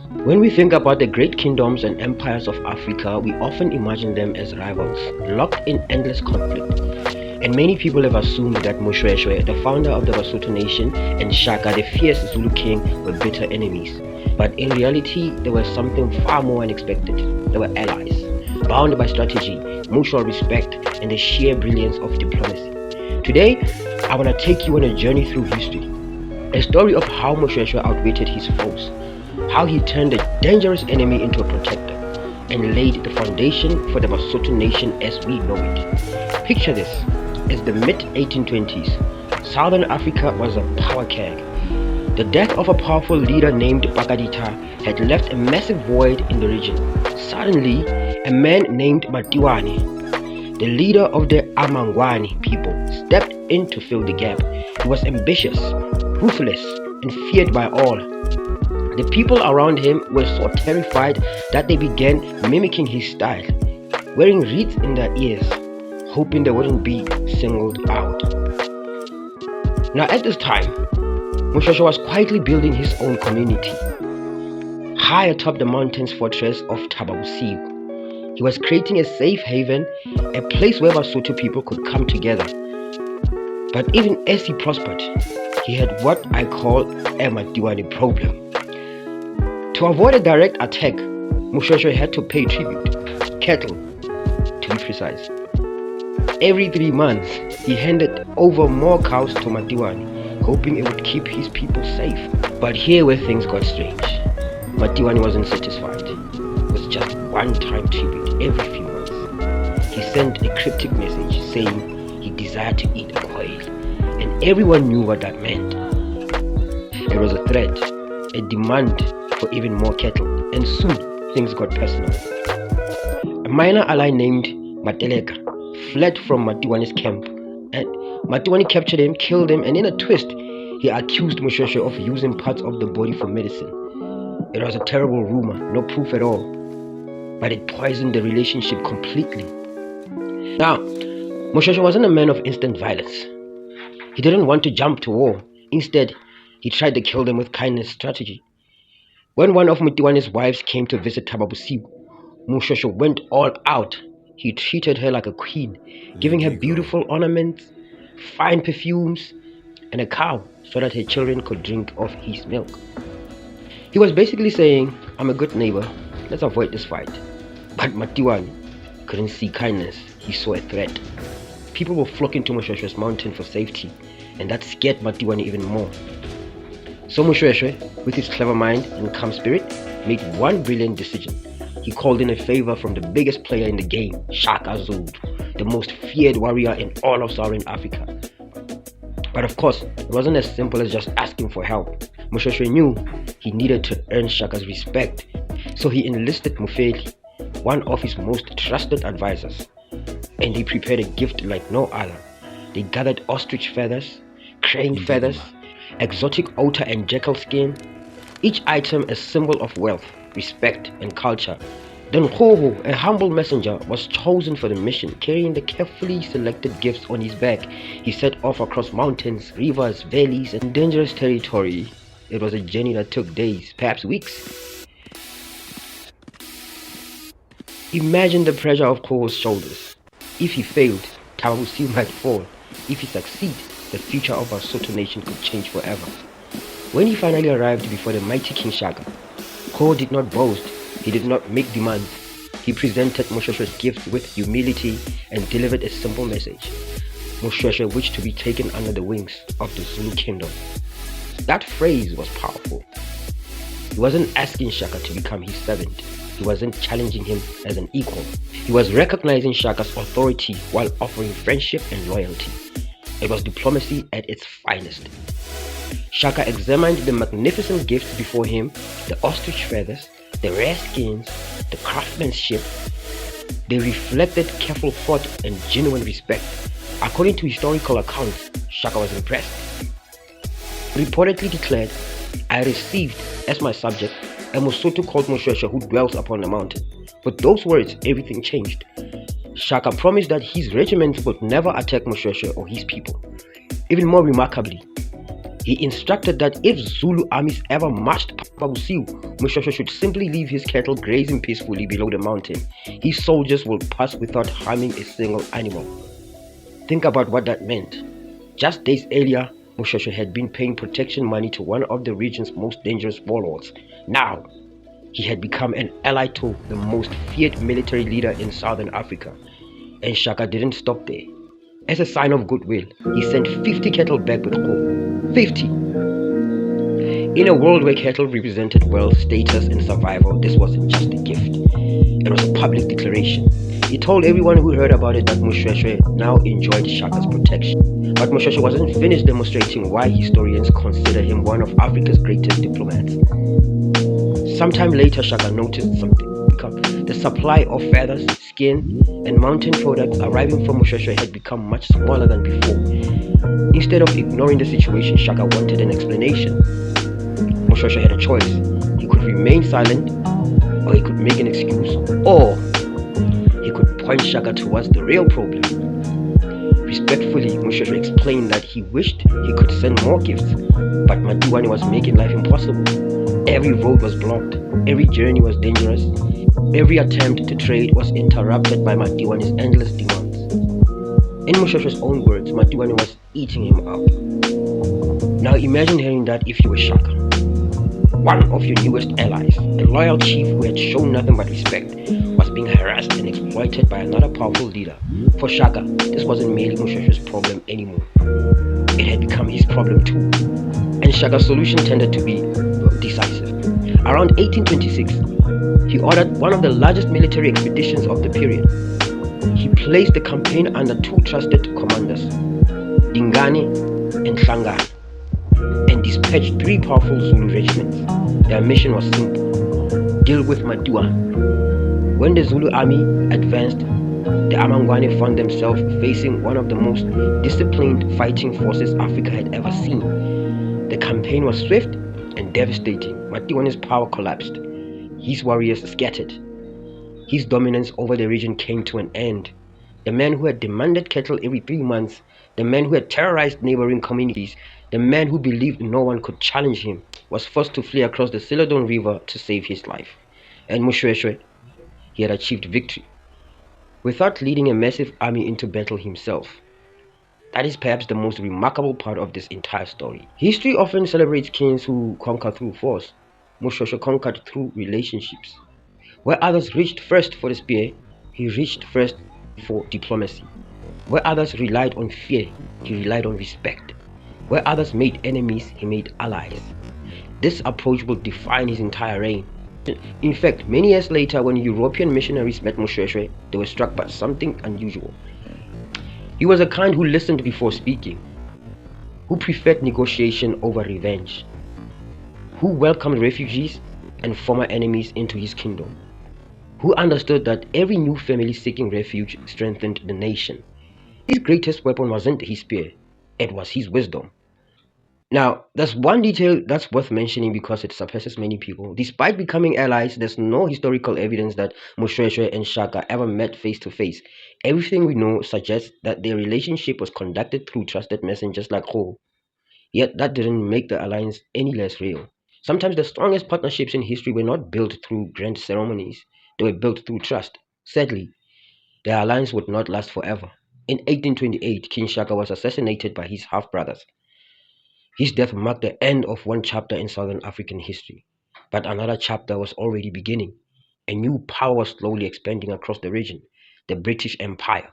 When we think about the great kingdoms and empires of Africa, we often imagine them as rivals, locked in endless conflict. And many people have assumed that Moshoeshoe, the founder of the Basotho nation, and Shaka, the fierce Zulu king, were bitter enemies. But in reality, there was something far more unexpected. They were allies, bound by strategy, mutual respect, and the sheer brilliance of diplomacy. Today, I want to take you on a journey through history. A story of how Moshoeshoe outwitted his foes, how he turned a dangerous enemy into a protector, and laid the foundation for the Basotho nation as we know it. Picture this, as the mid-1820s, Southern Africa was a power keg. The death of a powerful leader named Bakadita had left a massive void in the region. Suddenly, a man named Matiwane, the leader of the AmaNgwane people, stepped in to fill the gap. He was ambitious, ruthless, and feared by all. The people around him were so terrified that they began mimicking his style, wearing reeds in their ears, hoping they wouldn't be singled out. Now at this time, Moshoeshoe was quietly building his own community. High atop the mountain's fortress of Thaba Bosiu, he was creating a safe haven, a place where Basotho people could come together. But even as he prospered, he had what I call a Matiwane problem. To avoid a direct attack, Moshoeshoe had to pay tribute, cattle to be precise. Every 3 months, he handed over more cows to Matiwane, hoping it would keep his people safe. But here where things got strange. Matiwane wasn't satisfied with just one-time tribute every few months. He sent a cryptic message saying he desired to eat a quail, and everyone knew what that meant. It was a threat, a demand for even more cattle, and soon things got personal. A minor ally named Mateleka fled from Matiwane's camp, and Matiwane captured him, killed him, and in a twist, he accused Moshoeshoe of using parts of the body for medicine. It was a terrible rumor, no proof at all, but it poisoned the relationship completely. Now, Moshoeshoe wasn't a man of instant violence. He didn't want to jump to war. Instead, he tried to kill them with kindness strategy. When one of Matiwane's wives came to visit Thaba Bosiu, Moshoeshoe went all out. He treated her like a queen, giving her beautiful ornaments, fine perfumes, and a cow so that her children could drink of his milk. He was basically saying, I'm a good neighbor, let's avoid this fight. But Matiwane couldn't see kindness, he saw a threat. People were flocking to Moshoeshoe's mountain for safety, and that scared Matiwane even more. So Moshoeshoe, with his clever mind and calm spirit, made one brilliant decision. He called in a favor from the biggest player in the game, Shaka Zulu, the most feared warrior in all of Southern Africa. But of course, it wasn't as simple as just asking for help. Moshoeshoe knew he needed to earn Shaka's respect, so he enlisted Mufeli, one of his most trusted advisors, and he prepared a gift like no other. They gathered ostrich feathers, crane feathers, exotic otter and jackal skin, each item a symbol of wealth, respect, and culture. Then Khoho, a humble messenger, was chosen for the mission. Carrying the carefully selected gifts on his back, he set off across mountains, rivers, valleys, and dangerous territory. It was a journey that took days, perhaps weeks. Imagine the pressure of Khoho's shoulders. If he failed, Thaba Bosiu might fall. If he succeeded, the future of our Basotho nation could change forever. When he finally arrived before the mighty King Shaka, Khoho did not boast, he did not make demands. He presented Moshoeshoe's gift with humility and delivered a simple message. Moshoeshoe wished to be taken under the wings of the Zulu kingdom. That phrase was powerful. He wasn't asking Shaka to become his servant. He wasn't challenging him as an equal. He was recognizing Shaka's authority while offering friendship and loyalty. It was diplomacy at its finest. Shaka examined the magnificent gifts before him, the ostrich feathers, the rare skins, the craftsmanship. They reflected careful thought and genuine respect. According to historical accounts, Shaka was impressed. He reportedly declared, I received as my subject a Mosotho called Moshoeshoe who dwells upon the mountain. With those words, everything changed. Shaka promised that his regiments would never attack Moshoeshoe or his people. Even more remarkably, He instructed that if Zulu armies ever marched Thaba Bosiu, Moshoeshoe should simply leave his cattle grazing peacefully below the mountain. His soldiers would pass without harming a single animal. Think about what that meant. Just days earlier, Moshoeshoe had been paying protection money to one of the region's most dangerous warlords. Now, he had become an ally to the most feared military leader in southern Africa. And Shaka didn't stop there. As a sign of goodwill, he sent 50 cattle back with Kho. 50! In a world where cattle represented wealth, status, and survival, this wasn't just a gift. It was a public declaration. He told everyone who heard about it that Moshoeshoe now enjoyed Shaka's protection. But Moshoeshoe wasn't finished demonstrating why historians consider him one of Africa's greatest diplomats. Sometime later, Shaka noticed something. The supply of feathers, skin, and mountain products arriving from Moshoeshoe had become much smaller than before. Instead of ignoring the situation, Shaka wanted an explanation. Moshoeshoe had a choice. He could remain silent, or he could make an excuse, or he could point Shaka towards the real problem. Respectfully, Moshoeshoe explained that he wished he could send more gifts, but Matiwane was making life impossible. Every road was blocked, every journey was dangerous, every attempt to trade was interrupted by Matiwane's endless demands. In Moshoeshoe's own words, Matiwane was eating him up. Now imagine hearing that if you were Shaka, one of your newest allies, a loyal chief who had shown nothing but respect, was being harassed and exploited by another powerful leader. For Shaka, this wasn't merely Moshoeshoe's problem anymore. It had become his problem too. And Shaka's solution tended to be decisive. Around 1826, he ordered one of the largest military expeditions of the period. He placed the campaign under two trusted commanders, Dingane and Hlangane, and dispatched three powerful Zulu regiments. Their mission was simple: deal with Matiwane. When the Zulu army advanced, the AmaNgwane found themselves facing one of the most disciplined fighting forces Africa had ever seen. The campaign was swift and devastating. Matiwane's power collapsed. His warriors scattered. His dominance over the region came to an end. The man who had demanded cattle every 3 months, the man who had terrorized neighboring communities, the man who believed no one could challenge him, was forced to flee across the Siladon River to save his life. And Moshoeshoe, he had achieved victory without leading a massive army into battle himself. That is perhaps the most remarkable part of this entire story. History often celebrates kings who conquer through force. Moshoeshoe conquered through relationships. Where others reached first for the spear, he reached first for diplomacy. Where others relied on fear, he relied on respect. Where others made enemies, he made allies. This approach will define his entire reign. In fact, many years later, when European missionaries met Moshoeshoe, they were struck by something unusual. He was a kind who listened before speaking, who preferred negotiation over revenge, who welcomed refugees and former enemies into his kingdom, who understood that every new family seeking refuge strengthened the nation. His greatest weapon wasn't his spear, it was his wisdom. Now, there's one detail that's worth mentioning because it surpasses many people. Despite becoming allies, there's no historical evidence that Moshoeshoe and Shaka ever met face to face. Everything we know suggests that their relationship was conducted through trusted messengers like Kho. Yet that didn't make the alliance any less real. Sometimes the strongest partnerships in history were not built through grand ceremonies, they were built through trust. Sadly, their alliance would not last forever. In 1828, King Shaka was assassinated by his half-brothers. His death marked the end of one chapter in Southern African history, but another chapter was already beginning. A new power was slowly expanding across the region, the British Empire.